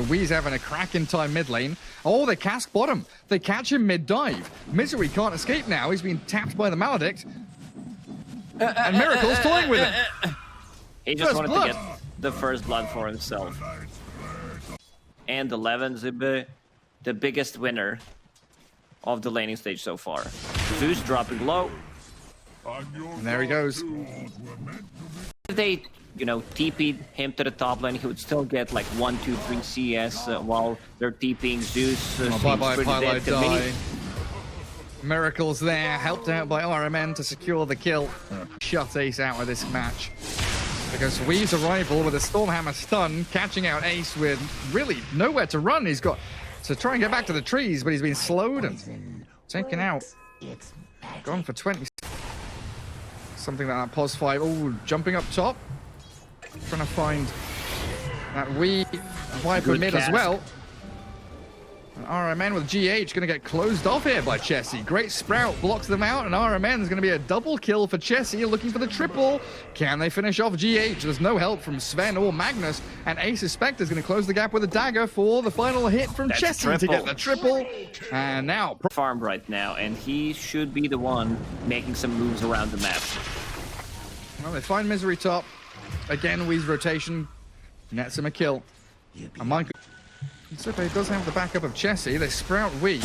Wee's having a crack in time mid lane. Oh, they cask bottom. They catch him mid-dive. Misery can't escape now. He's been tapped by the Maledict. And Miracle's toying with him. He just wanted to get the first blood for himself. And 11, Zibbe, the biggest winner of the laning stage so far. Zeus dropping low. And there he goes. If they, you know, TP'd him to the top lane, he would still get like 1, 2, 3 CS while they're TPing Zeus. Bye-bye, Pylite die. Miracle's there, helped out by RMN to secure the kill. Shut Ace out of this match. Because Wee's arrival with a Stormhammer stun, catching out Ace with really nowhere to run. He's got to try and get back to the trees, but he's been slowed and taken out. Gone for 20. Something like that pos 5. Oh, jumping up top. Trying to find that Wee Viper mid as well. And RMN with GH going to get closed off here by Chessie. Great Sprout blocks them out, and RMN is going to be a double kill for Chessie, looking for the triple. Can they finish off GH? There's no help from Sven or Magnus, and Ace's Spectre is going to close the gap with a dagger for the final hit from Chessie to get the triple. And now farm right now, and he should be the one making some moves around the map. Well, they find Misery top. Again, Wee's rotation nets him a kill. And Michael. So he does have the backup of Chessie. They sprout Wee.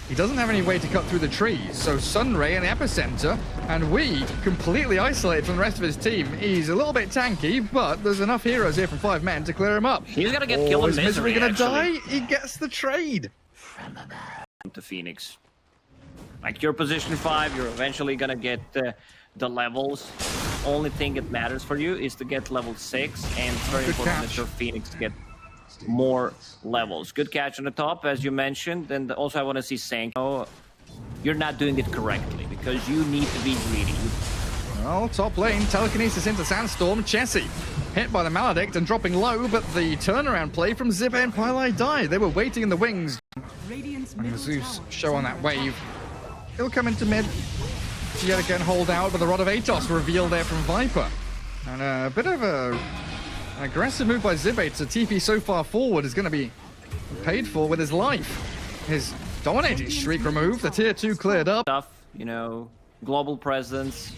He doesn't have any way to cut through the trees, so Sunray in the epicenter, and Wee completely isolated from the rest of his team. He's a little bit tanky, but there's enough heroes here from 5 men to clear him up. He's gonna get killed. Is Misery gonna die? He gets the trade. To Phoenix. Like, you're position 5, you're eventually gonna get the levels. Only thing that matters for you is to get level 6, and it's very important that your Phoenix get more levels. Good catch on the top, as you mentioned, and also I want to see Sank. Oh, you're not doing it correctly because you need to be greedy. Well, top lane, telekinesis into Sandstorm. Chessie hit by the Maledict and dropping low, but the turnaround play from Zibbe and Pylite died. They were waiting in the wings. And Zeus show on that wave. He'll come into mid. Yet again hold out, but the Rod of Atos revealed there from Viper. And a bit of an aggressive move by Zibbe to TP so far forward is going to be paid for with his life. His dominating streak removed, the tier 2 cleared up. Stuff, you know, global presence.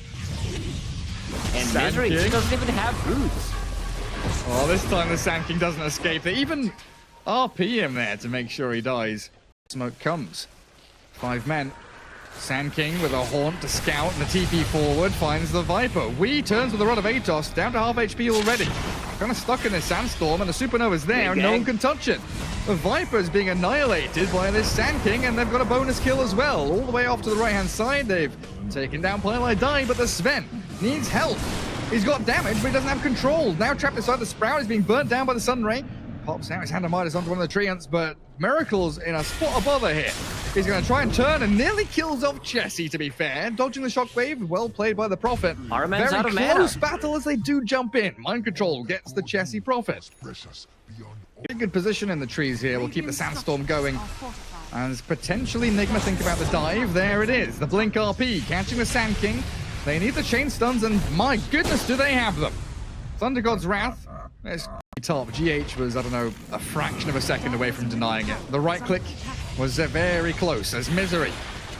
And Sand Misery King doesn't even have boots. Oh, this time the Sand King doesn't escape. They even RP him there to make sure he dies. Smoke comes. 5 men. Sand King with a haunt to scout, and the TP forward finds the Viper. Wee turns with the Rod of Atos, down to half HP already. Kind of stuck in this Sandstorm, and the Supernova's there, and no one can touch it. The Viper's being annihilated by this Sand King, and they've got a bonus kill as well. All the way off to the right-hand side, they've taken down Pylite Die, but the Sven needs help. He's got damage, but he doesn't have control. Now trapped inside the Sprout, he's being burnt down by the Sunray. Pops out his Hand of Midas onto one of the treants, but Miracle's in a spot of bother here. He's going to try and turn and nearly kills off Chessie, to be fair. Dodging the shockwave, well played by the Prophet. Arman's out of mana. Very close battle as they do jump in. Mind Control gets the Chessie Prophet. In good position in the trees here. We'll keep the Sandstorm going. And potentially NIGMA think about the dive. There it is. The Blink RP catching the Sand King. They need the chain stuns, and my goodness, do they have them. Thunder God's Wrath. There's top. GH was, I don't know, a fraction of a second away from denying it. The right click was very close as Misery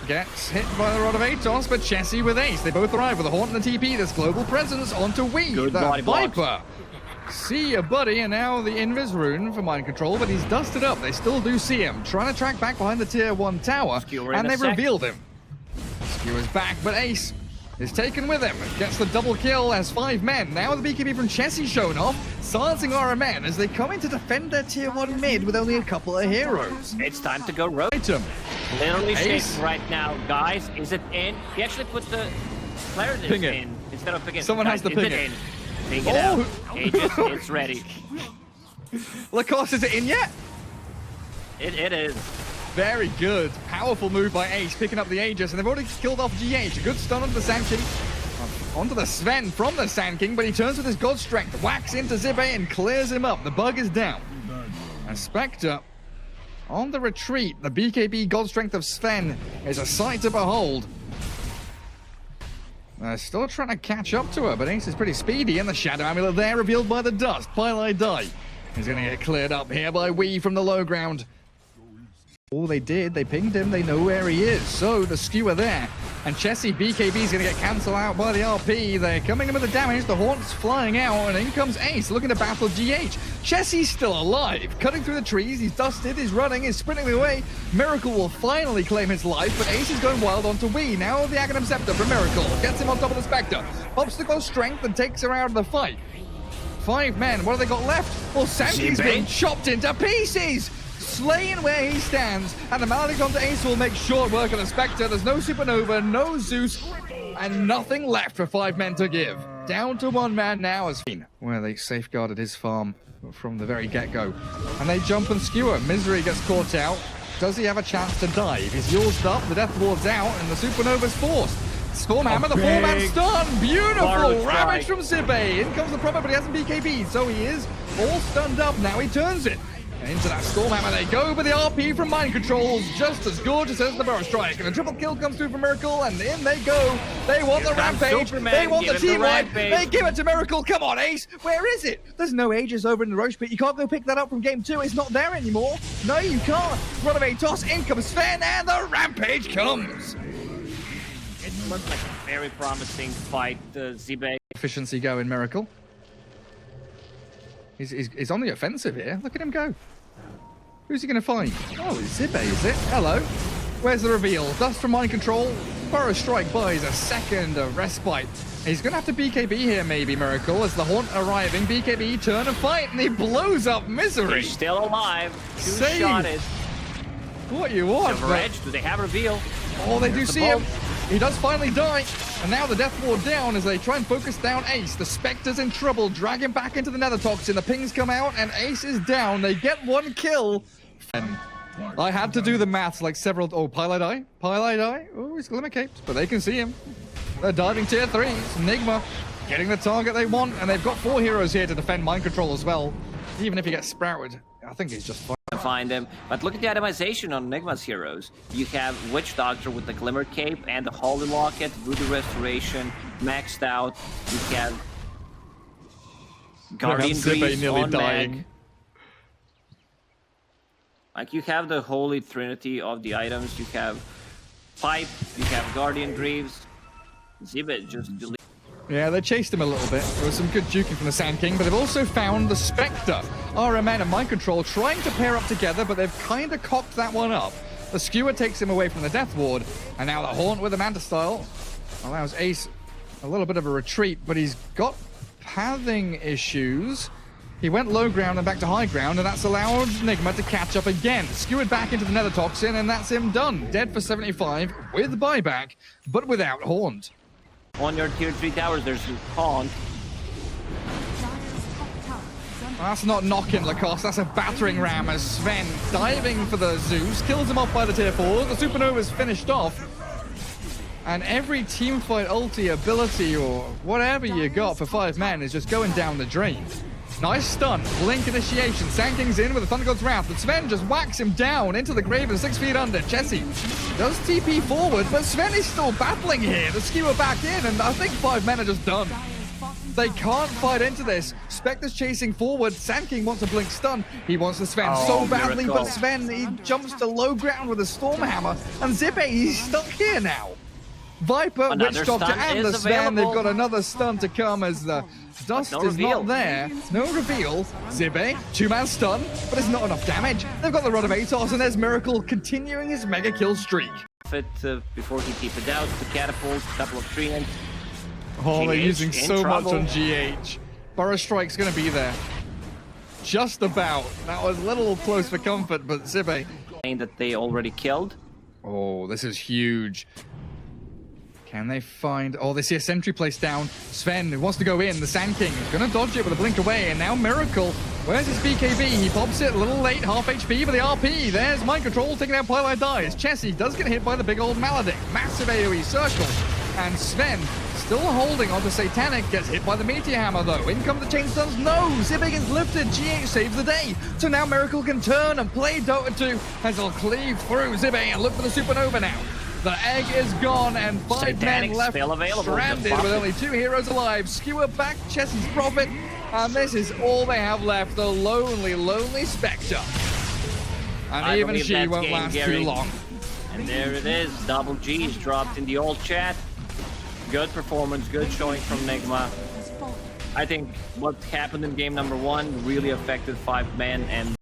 gets hit by the Rod of Atos, but Chessie with Ace. They both arrive with a Haunt and the TP. There's global presence onto Wee. Good the Viper. blocks. See ya, buddy, and now the Invis rune for Mind Control, but he's dusted up. They still do see him. Trying to track back behind the tier 1 tower, and they've revealed him. Skewer's back, but Ace is taken with him. Gets the double kill as 5 men. Now the BKB from Chessie shown off, silencing RMN as they come in to defend their tier 1 mid with only a couple of heroes. It's time to go rogue. Literally shaking right now. Guys, is it in? He actually put the player in instead of picking. Someone has to ping it. Ping it out. Aegis, it's ready. Lacoste, is it in yet? It is. Very good. Powerful move by Ace, picking up the Aegis, and they've already killed off GH. A good stun onto the Sand King. Onto the Sven from the Sand King, but he turns with his God Strength, whacks into Zibbe and clears him up. The bug is down. And Spectre on the retreat. The BKB God Strength of Sven is a sight to behold. They're still trying to catch up to her, but Ace is pretty speedy, and the Shadow Amulet there revealed by the dust. Pylite Die He's going to get cleared up here by Wee from the low ground. Oh, they did. They pinged him. They know where he is. So the skewer there. And Chessie, BKB is going to get cancelled out by the RP. They're coming in with the damage. The Haunt's flying out. And in comes Ace looking to battle GH. Chessie's still alive. Cutting through the trees. He's dusted. He's running. He's sprinting away. Miracle will finally claim his life. But Ace is going wild onto Wee. Now the Aghanim Scepter from Miracle. Gets him on top of the Spectre. Obstacle strength and takes her out of the fight. 5 men. What have they got left? Well, Sanky's been chopped into pieces. Slain where he stands, and the Maledict's onto Ace will make short work of the Spectre. There's no Supernova, no Zeus, and nothing left for 5 men to give. Down to 1 man now as where they safeguarded his farm from the very get-go. And they jump and skewer. Misery gets caught out. Does he have a chance to dive? He's yaws up, the Death Ward's out, and the Supernova's forced. Stormhammer, the 4-man stun! Beautiful! Ravage from Zibe! In comes the Prophet, but he hasn't BKB, so he is all stunned up. Now he turns it. And into that Stormhammer they go, but the RP from Mind Control's just as gorgeous as the Burrow Strike. And a triple kill comes through from Miracle, and in they go. They want the Rampage, they want the team wipe, they give it to Miracle. Come on, Ace, where is it? There's no Aegis over in the Roche Pit. You can't go pick that up from game 2, it's not there anymore. No, you can't. Runaway toss, in comes Sven, and the Rampage comes. It looks like a very promising fight, Zibe. Efficiency going, Miracle. He's on the offensive here. Look at him go. Who's he going to find? Oh, it's Zibe, is it? Hello. Where's the reveal? Dust from Mind Control. Burrow Strike buys a second of respite. He's going to have to BKB here, maybe, Miracle, as the Haunt arriving. BKB, turn and fight, and he blows up Misery. He's still alive. Two-shotted. What you want? Silver Edge, do they have reveal? Oh, they do see him. He does finally die. And now the Death Ward down as they try and focus down Ace. The Spectre's in trouble. Drag him back into the Nether Toxin. The pings come out and Ace is down. They get 1 kill. And I had to do the maths like several... Oh, Pylai die? Pylai die? Oh, he's Glimmer Caped. But they can see him. They're diving tier 3. NIGMA getting the target they want. And they've got 4 heroes here to defend Mind Control as well. Even if he gets sprouted, I think he's just fine. Find him, but look at the itemization on NIGMA's heroes. You have Witch Doctor with the Glimmer Cape and the Holy Locket, Voodoo Restoration, maxed out. You have Guardian Greaves on Mag. Like, you have the holy trinity of the items. You have Pipe, you have Guardian Greaves. Zibit just delete. Yeah, they chased him a little bit. There was some good juking from the Sand King, but they've also found the Spectre. RMN and Mind Control trying to pair up together, but they've kind of cocked that one up. The Skewer takes him away from the Death Ward, and now the Haunt with the Manta Style allows Ace a little bit of a retreat, but he's got pathing issues. He went low ground and back to high ground, and that's allowed NIGMA to catch up again. Skewered back into the Nether Toxin, and that's him done. Dead for 75 with buyback, but without Haunt. On your tier 3 towers, there's Haunt. That's not knocking Lacoste, that's a battering ram as Sven diving for the Zeus, kills him off by the tier 4. The Supernova's finished off. And every teamfight ulti ability or whatever you got for 5 men is just going down the drain. Nice stun, blink initiation, Sand King's in with the Thunder God's Wrath, but Sven just whacks him down into the grave and 6 feet under. Chessie does TP forward, but Sven is still battling here. The Skewer back in, and I think 5 men are just done. They can't fight into this. Spectre's chasing forward. Sand King wants a blink stun. He wants the Sven so badly, but Sven, he jumps to low ground with a Stormhammer, and Zibe, he's stuck here now. Viper, Witch Doctor, and the Sven, they've got another stun to come as the Dust is not there. No reveal. Zibe, 2-man stun, but it's not enough damage. They've got the Rod of Atos, and there's Miracle continuing his mega kill streak. Before he TP'd out, the catapult, a couple of treants. Oh, they're using so much on GH. Burrow Strike's going to be there. Just about. That was a little close for comfort, but Zibe. That they already killed. Oh, this is huge. Can they find... Oh, they see a sentry placed down. Sven wants to go in. The Sand King is going to dodge it with a blink away. And now Miracle. Where's his BKB? He pops it a little late. Half HP for the RP. There's Mind Control taking out Pylai dies. Chessie does get hit by the big old Maledict. Massive AoE circle. And Sven still holding on to Satanic. Gets hit by the Meteor Hammer, though. In come the chain stuns. No! Zibe gets lifted. GH saves the day. So now Miracle can turn and play Dota 2 as he'll cleave through Zibe and look for the Supernova now. The egg is gone, and 5 men left stranded with only 2 heroes alive. Skewer back, Chessie's Prophet, And this is all they have left, the lonely, lonely Spectre. And I even believe she that's won't game, last Gary. too long. And there it is, double G's dropped in the old chat. Good performance, good showing from NIGMA. I think what happened in game number 1 really affected 5 men, and